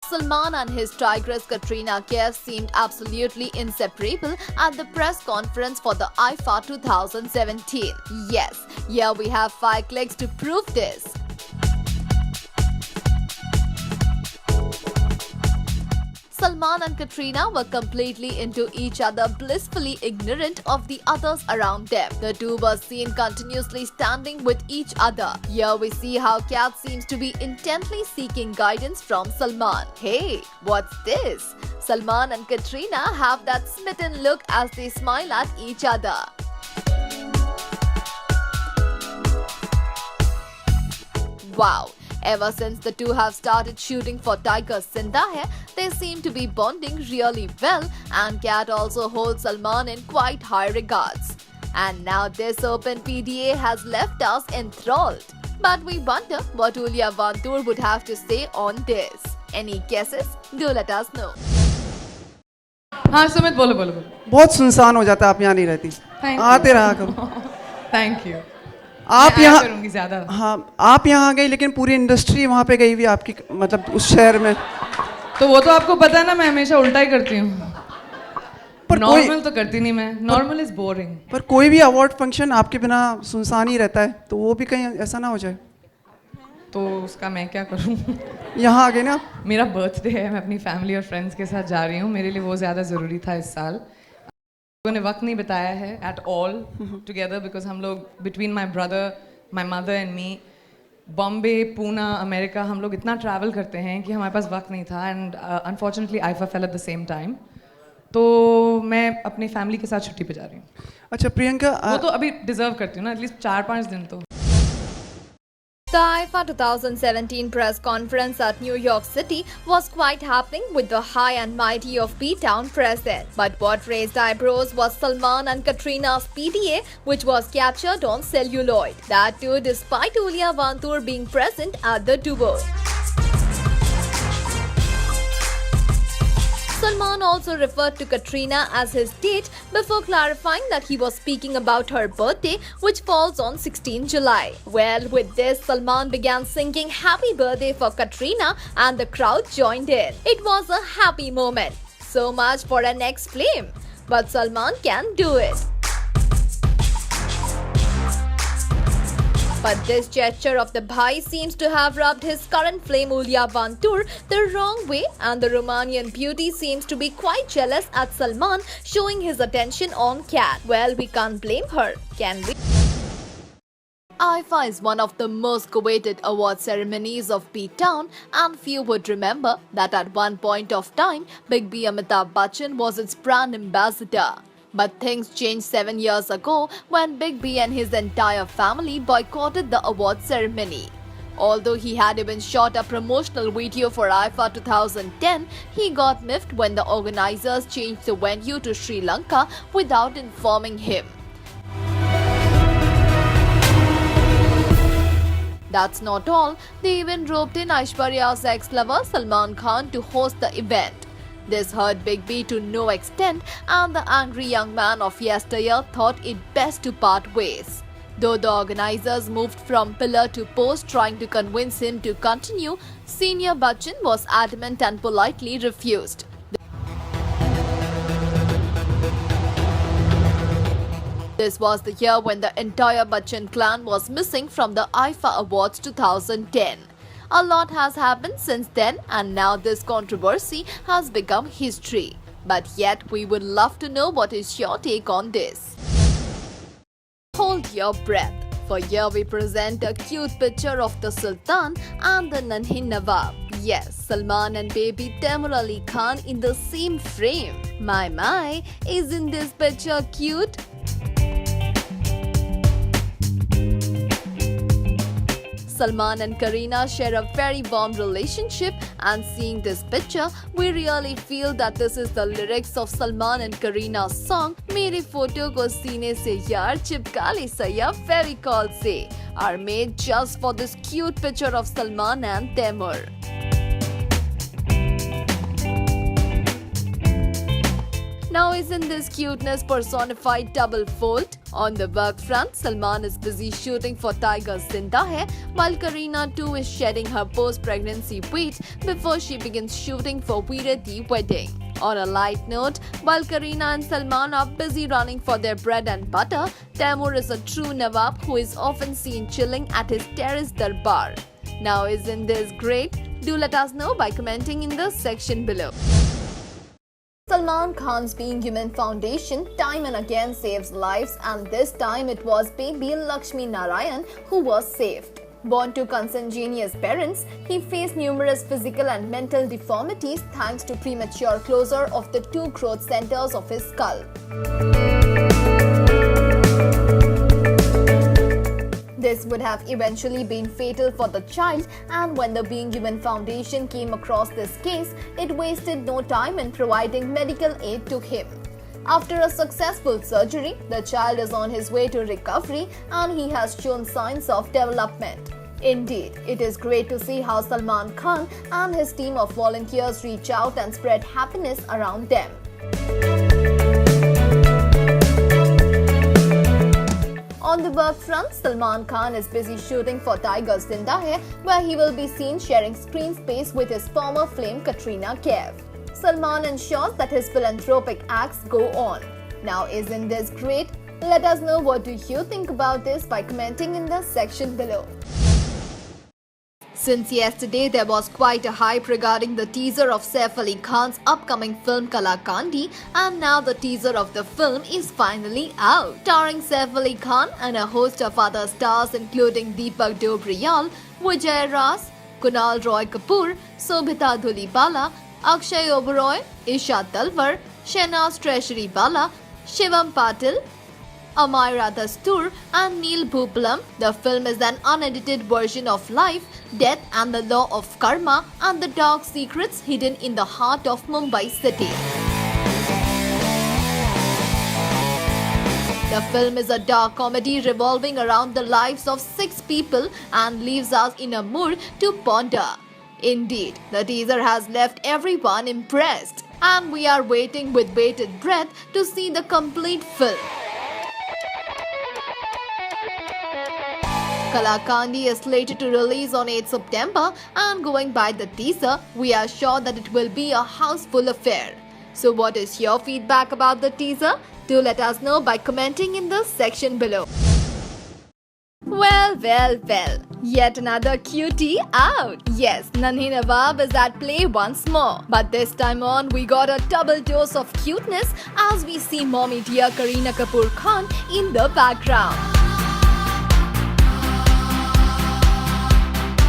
Salman and his tigress Katrina Kaif seemed absolutely inseparable at the press conference for the IFA 2017. Yes, here we have 5 clicks to prove this. Salman and Katrina were completely into each other, blissfully ignorant of the others around them. The two were seen continuously standing with each other. Here we see how Kat seems to be intently seeking guidance from Salman. Hey, what's this? Salman and Katrina have that smitten look as they smile at each other. Wow. Ever since the two have started shooting for Tiger Zinda Hai, they seem to be bonding really well, and Kat also holds Salman in quite high regards. And now this open PDA has left us enthralled. But we wonder what Ulya Vantur would have to say on this. Any guesses? Do let us know. हाँ सुमित बोलो बोलो बोलो। बहुत सुनसान हो जाता है, आप यहाँ नहीं रहती। आते रहा करो। Thank you. आप यहाँ करूँगी ज़्यादा। हाँ, आप यहाँ आ गई, लेकिन पूरी इंडस्ट्री वहाँ पे गई हुई आपकी, मतलब उस शहर में। तो वो तो आपको पता है ना, मैं हमेशा उल्टा ही करती हूँ। पर नॉर्मल तो करती नहीं मैं, नॉर्मल इज बोरिंग। पर कोई भी अवार्ड फंक्शन आपके बिना सुनसान ही रहता है, तो वो भी कहीं ऐसा ना हो जाए। तो उसका मैं क्या करूँ? यहाँ आ गए ना। मेरा बर्थडे है, मैं अपनी फैमिली और फ्रेंड्स के साथ जा रही हूँ, मेरे लिए वो ज़्यादा ज़रूरी था इस साल। लोगों ने वक्त नहीं बताया है एट ऑल टुगेदर, बिकॉज हम लोग between my brother, my mother and me, Bombay, Poona, America, हम लोग इतना ट्रैवल करते हैं कि हमारे पास वक्त नहीं था। And unfortunately IIFA fail at the same time, तो मैं अपनी फैमिली के साथ छुट्टी पे जा रही हूँ। अच्छा प्रियंका, वो तो अभी डिजर्व करती हूँ ना, एटलीस्ट 4-5 दिन तो। The IFA 2017 press conference at New York City was quite happening with the high and mighty of P-Town present. But what raised eyebrows was Salman and Katrina's PDA, which was captured on celluloid. That too despite Ulya Vantur being present at the duo. Salman also referred to Katrina as his date before clarifying that he was speaking about her birthday, which falls on 16 July. Well, with this, Salman began singing Happy Birthday for Katrina and the crowd joined in. It was a happy moment. So much for an ex-flame. But Salman can do it. But this gesture of the bhai seems to have rubbed his current flame Ulya Vantur the wrong way, and the Romanian beauty seems to be quite jealous at Salman showing his attention on Kat. Well, we can't blame her, can we? IFA is one of the most coveted award ceremonies of P-Town, and few would remember that at one point of time, Big B Amitabh Bachchan was its brand ambassador. But things changed 7 years ago when Big B and his entire family boycotted the award ceremony. Although he had even shot a promotional video for IFA 2010, he got miffed when the organizers changed the venue to Sri Lanka without informing him. That's not all, they even roped in Aishwarya's ex-lover Salman Khan to host the event. This hurt Big B to no extent, and the angry young man of yesteryear thought it best to part ways. Though the organizers moved from pillar to post trying to convince him to continue, senior Bachchan was adamant and politely refused. This was the year when the entire Bachchan clan was missing from the IFA Awards 2010. A lot has happened since then, and now this controversy has become history. But yet, we would love to know what is your take on this. Hold your breath, for here we present a cute picture of the Sultan and the Nanhi Nawab. Yes, Salman and baby Taimur Ali Khan in the same frame. My, isn't this picture cute? Salman and Kareena share a very warm relationship, and seeing this picture, we really feel that this is the lyrics of Salman and Kareena's song "Mere photo ko seene se yaar chipka le saya Fevicol se" are made just for this cute picture of Salman and Taimur. Now isn't this cuteness personified double fold? On the work front, Salman is busy shooting for Tiger Zinda Hai, while Kareena too is shedding her post-pregnancy weight before she begins shooting for Veer the Wedding. On a light note, while Kareena and Salman are busy running for their bread and butter, Taimur is a true Nawab who is often seen chilling at his terrace darbar. Now isn't this great? Do let us know by commenting in the section below. Salman Khan's Being Human Foundation time and again saves lives, and this time it was baby Lakshmi Narayan who was saved. Born to consanguineous parents, he faced numerous physical and mental deformities thanks to premature closure of the two growth centers of his skull. This would have eventually been fatal for the child, and when the Being Human Foundation came across this case, it wasted no time in providing medical aid to him. After a successful surgery, the child is on his way to recovery and he has shown signs of development. Indeed, it is great to see how Salman Khan and his team of volunteers reach out and spread happiness around them. On the work front, Salman Khan is busy shooting for Tiger Zinda Hai, where he will be seen sharing screen space with his former flame Katrina Kaif. Salman ensures that his philanthropic acts go on. Now isn't this great? Let us know what do you think about this by commenting in the section below. Since yesterday, there was quite a hype regarding the teaser of Saif Ali Khan's upcoming film Kalakandi, and now the teaser of the film is finally out. Starring Saif Ali Khan and a host of other stars including Deepak Dobriyal, Vijay Ras, Kunal Roy Kapoor, Sobhita Dhulipala, Akshay Oberoi, Isha Talwar, Shehnaz Treasury Bala, Shivam Patil, Amaira Dastur and Neil Bhupalam. The film is an unedited version of life, death and the law of karma and the dark secrets hidden in the heart of Mumbai city. The film is a dark comedy revolving around the lives of 6 people and leaves us in a mood to ponder. Indeed, the teaser has left everyone impressed, and we are waiting with bated breath to see the complete film. Kalakandi is slated to release on 8 September, and going by the teaser, we are sure that it will be a houseful affair. So what is your feedback about the teaser? Do let us know by commenting in the section below. Well, yet another cutie out. Yes, Nanhi Nawab is at play once more. But this time on, we got a double dose of cuteness as we see mommy dear Kareena Kapoor Khan in the background.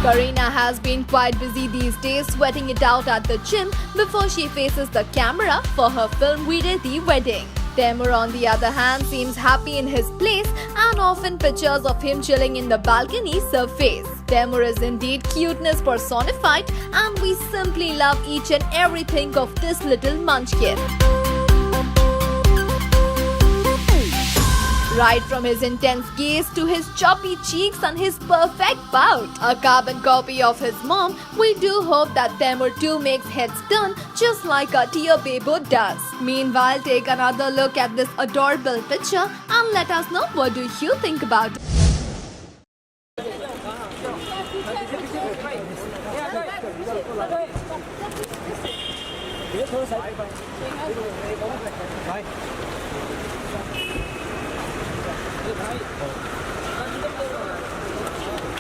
Kareena has been quite busy these days sweating it out at the gym before she faces the camera for her film Veer the Wedding. Taimur on the other hand seems happy in his place, and often pictures of him chilling in the balcony surface. Taimur is indeed cuteness personified, and we simply love each and everything of this little munchkin. Right from his intense gaze to his choppy cheeks and his perfect pout, a carbon copy of his mom, we do hope that Taimur too makes heads turn just like a Tia Bebo does. Meanwhile, take another look at this adorable picture and let us know what do you think about it.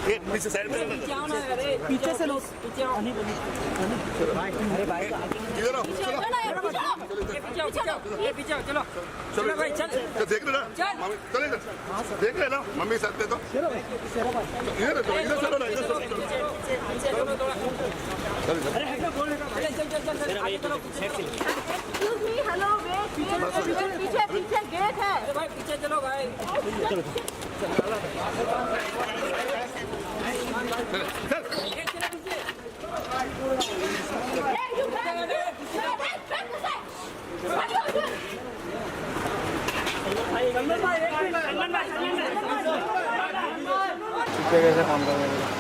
पीछे side में पीछे से लो पीछे आओ अरे भाई इधर आओ पीछे आओ चलो चलो भाई चल देख लेना मम्मी चले देख लेना मम्मी साथ दे तो इधर चलो ना इधर एक्सक्यूज मी हेलो वेट पीछे गेट है अरे भाई पीछे चलो भाई कैसे काम कर रहे हैं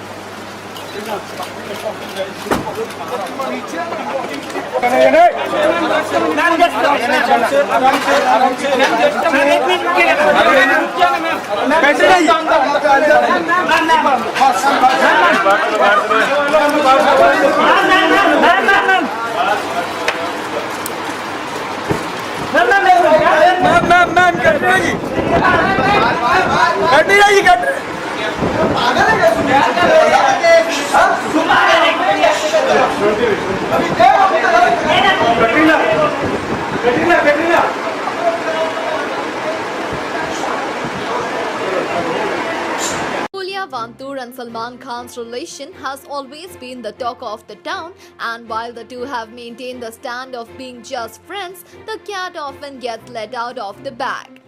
Julia Vantur and Salman Khan's relation has always been the talk of the town, and while the two have maintained the stand of being just friends, the cat often gets let out of the bag.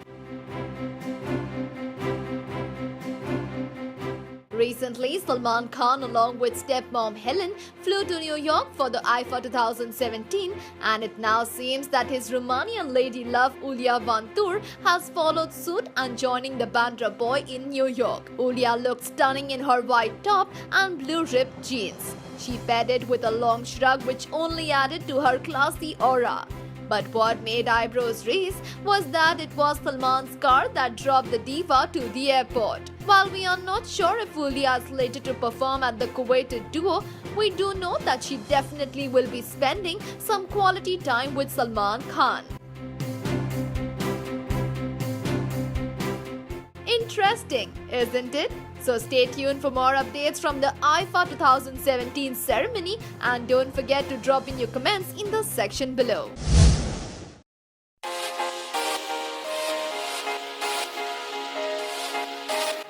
Recently, Salman Khan along with stepmom Helen flew to New York for the IFA 2017, and it now seems that his Romanian lady love Julia Vantur has followed suit and joining the Bandra boy in New York. Julia looked stunning in her white top and blue ripped jeans. She padded with a long shrug which only added to her classy aura. But what made eyebrows raise was that it was Salman's car that dropped the diva to the airport. While we are not sure if Julia is slated to perform at the Kuwaiti duo, we do know that she definitely will be spending some quality time with Salman Khan. Interesting, isn't it? So stay tuned for more updates from the IFA 2017 ceremony, and don't forget to drop in your comments in the section below.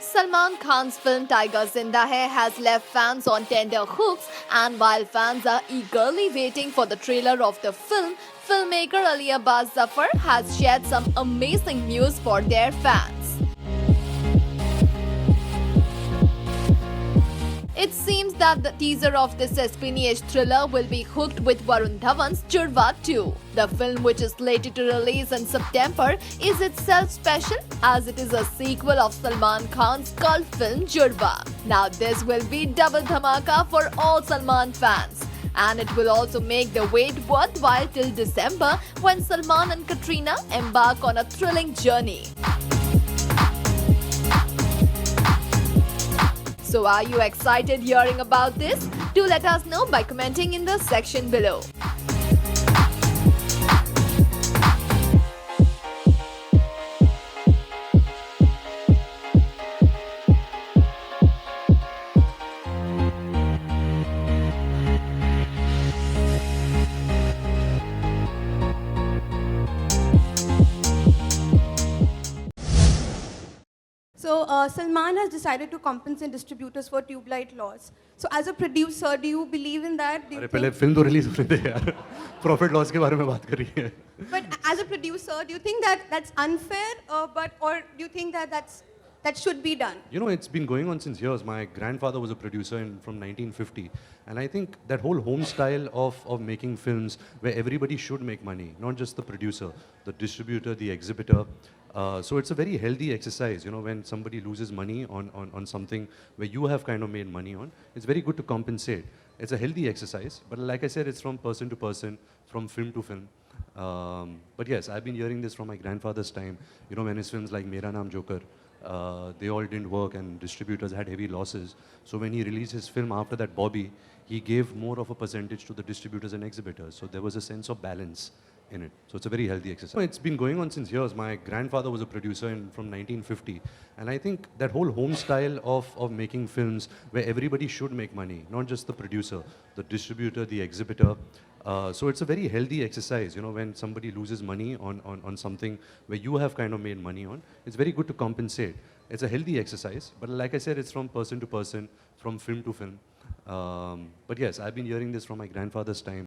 Salman Khan's film Tiger Zinda Hai has left fans on tender hooks, and while fans are eagerly waiting for the trailer of the film, filmmaker Ali Abbas Zafar has shared some amazing news for their fans. It seems that the teaser of this espionage thriller will be hooked with Varun Dhawan's Jurva 2. The film, which is slated to release in September, is itself special as it is a sequel of Salman Khan's cult film Jurva. Now this will be double dhamaka for all Salman fans. And it will also make the wait worthwhile till December when Salman and Katrina embark on a thrilling journey. So are you excited hearing about this? Do let us know by commenting in the section below. So Salman has decided to compensate distributors for tube light loss. So as a producer, do you believe in that? Do you अरे think- पहले film तो release होने दे यार profit loss के बारे में बात कर रही है But as a producer, do you think that that's unfair, or do you think that that should be done? You know, it's been going on since years. My grandfather was a producer from 1950, and I think that whole home style of making films where everybody should make money, not just the producer, the distributor, the exhibitor. So it's a very healthy exercise, you know, when somebody loses money on something where you have kind of made money on, it's very good to compensate. It's a healthy exercise, but like I said, it's from person to person, from film to film. But yes, I've been hearing this from my grandfather's time, you know, when his films like Mera Naam Joker, they all didn't work and distributors had heavy losses. So when he released his film after that, Bobby, he gave more of a percentage to the distributors and exhibitors. So there was a sense of balance in it. So it's a very healthy exercise. It's been going on since years. My grandfather was a producer from 1950. And I think that whole home style of making films where everybody should make money, not just the producer, the distributor, the exhibitor. So it's a very healthy exercise, you know, when somebody loses money on something where you have kind of made money on, it's very good to compensate. It's a healthy exercise, but like I said, it's from person to person, from film to film. But yes, I've been hearing this from my grandfather's time.